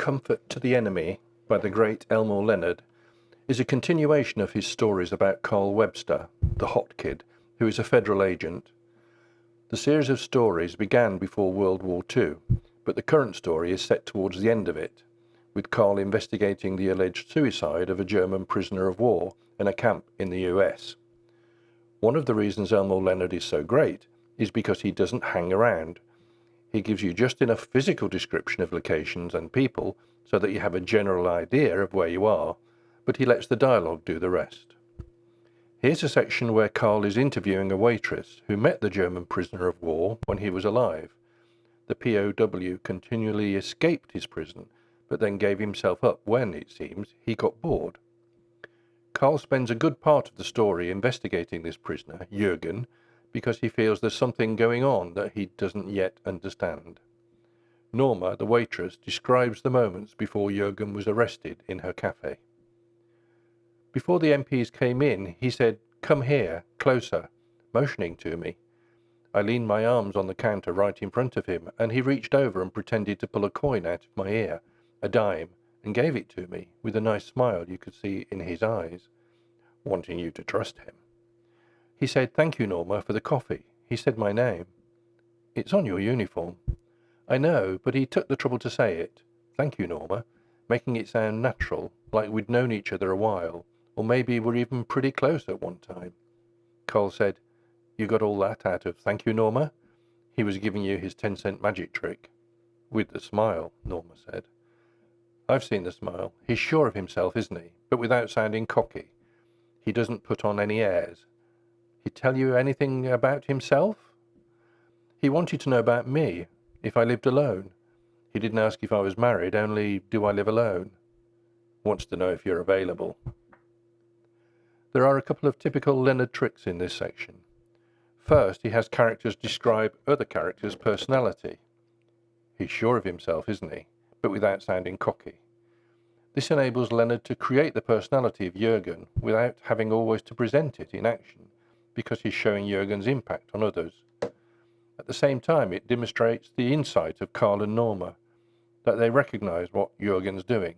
Comfort to the Enemy by the great Elmore Leonard is a continuation of his stories about Carl Webster, the hot kid, who is a federal agent. The series of stories began before World War II, but the current story is set towards the end of it, with Carl investigating the alleged suicide of a German prisoner of war in a camp in the US. One of the reasons Elmore Leonard is so great is because he doesn't hang around. He gives you just enough physical description of locations and people so that you have a general idea of where you are, but he lets the dialogue do the rest. Here's a section where Carl is interviewing a waitress who met the German prisoner of war when he was alive. The POW continually escaped his prison, but then gave himself up when, it seems, he got bored. Carl spends a good part of the story investigating this prisoner, Jürgen, because he feels there's something going on that he doesn't yet understand. Norma, the waitress, describes the moments before Jürgen was arrested in her cafe. Before the MPs came in, he said, "Come here, closer," motioning to me. I leaned my arms on the counter right in front of him, and he reached over and pretended to pull a coin out of my ear, a dime, and gave it to me, with a nice smile you could see in his eyes, wanting you to trust him. He said, "Thank you, Norma, for the coffee." He said my name. "It's on your uniform." I know, but he took the trouble to say it. "Thank you, Norma," making it sound natural, like we'd known each other a while, or maybe were even pretty close at one time. Carl said, "You got all that out of 'thank you, Norma'?" He was giving you his 10-cent magic trick. "With the smile," Norma said. I've seen the smile. He's sure of himself, isn't he? But without sounding cocky. He doesn't put on any airs. He tell you anything about himself? He wanted to know about me, if I lived alone. He didn't ask if I was married, only, do I live alone? Wants to know if you're available. There are a couple of typical Leonard tricks in this section. First, he has characters describe other characters' personality. He's sure of himself, isn't he? But without sounding cocky. This enables Leonard to create the personality of Jürgen without having always to present it in action, because he's showing Jürgen's impact on others. At the same time, it demonstrates the insight of Carl and Norma, that they recognize what Jürgen's doing,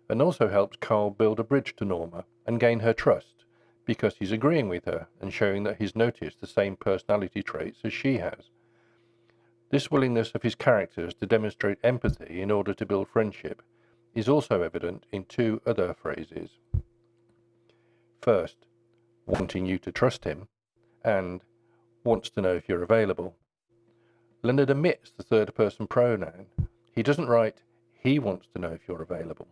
and also helps Carl build a bridge to Norma and gain her trust, because he's agreeing with her and showing that he's noticed the same personality traits as she has. This willingness of his characters to demonstrate empathy in order to build friendship is also evident in two other phrases. First, wanting you to trust him, and wants to know if you're available. Leonard omits the third-person pronoun. He doesn't write, "he wants to know if you're available,"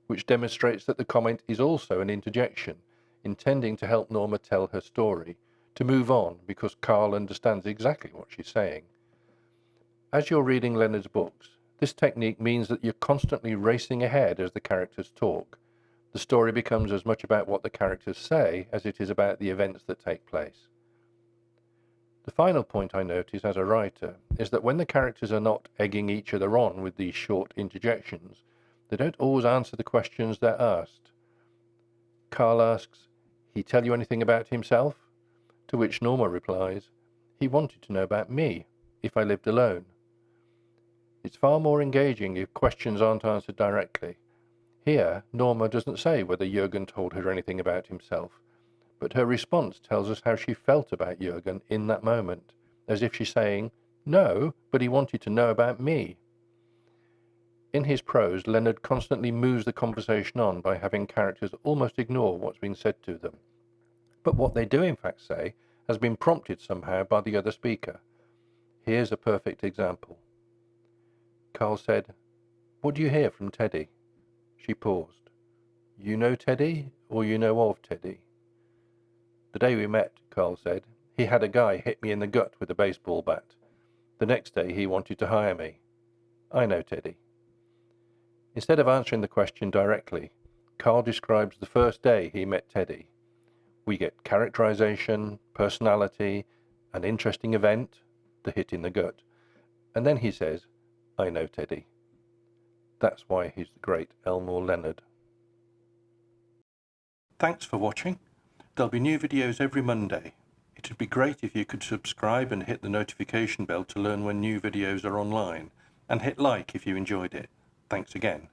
which demonstrates that the comment is also an interjection, intending to help Norma tell her story, to move on because Carl understands exactly what she's saying. As you're reading Leonard's books, this technique means that you're constantly racing ahead as the characters talk. The story becomes as much about what the characters say as it is about the events that take place. The final point I notice as a writer is that when the characters are not egging each other on with these short interjections, they don't always answer the questions they're asked. Carl asks, "He tell you anything about himself?" To which Norma replies, "He wanted to know about me, if I lived alone." It's far more engaging if questions aren't answered directly. Here, Norma doesn't say whether Jürgen told her anything about himself, but her response tells us how she felt about Jürgen in that moment, as if she's saying, "No, but he wanted to know about me." In his prose, Leonard constantly moves the conversation on by having characters almost ignore what's been said to them. But what they do in fact say has been prompted somehow by the other speaker. Here's a perfect example. Carl said, "What do you hear from Teddy?" She paused. "You know Teddy, or you know of Teddy?" "The day we met," Carl said, "he had a guy hit me in the gut with a baseball bat. The next day he wanted to hire me. I know Teddy." Instead of answering the question directly, Carl describes the first day he met Teddy. We get characterization, personality, an interesting event, the hit in the gut, and then he says, "I know Teddy." That's why he's the great Elmore Leonard. Thanks for watching. There'll be new videos every Monday. It'd be great if you could subscribe and hit the notification bell to learn when new videos are online, and hit like if you enjoyed it. Thanks again.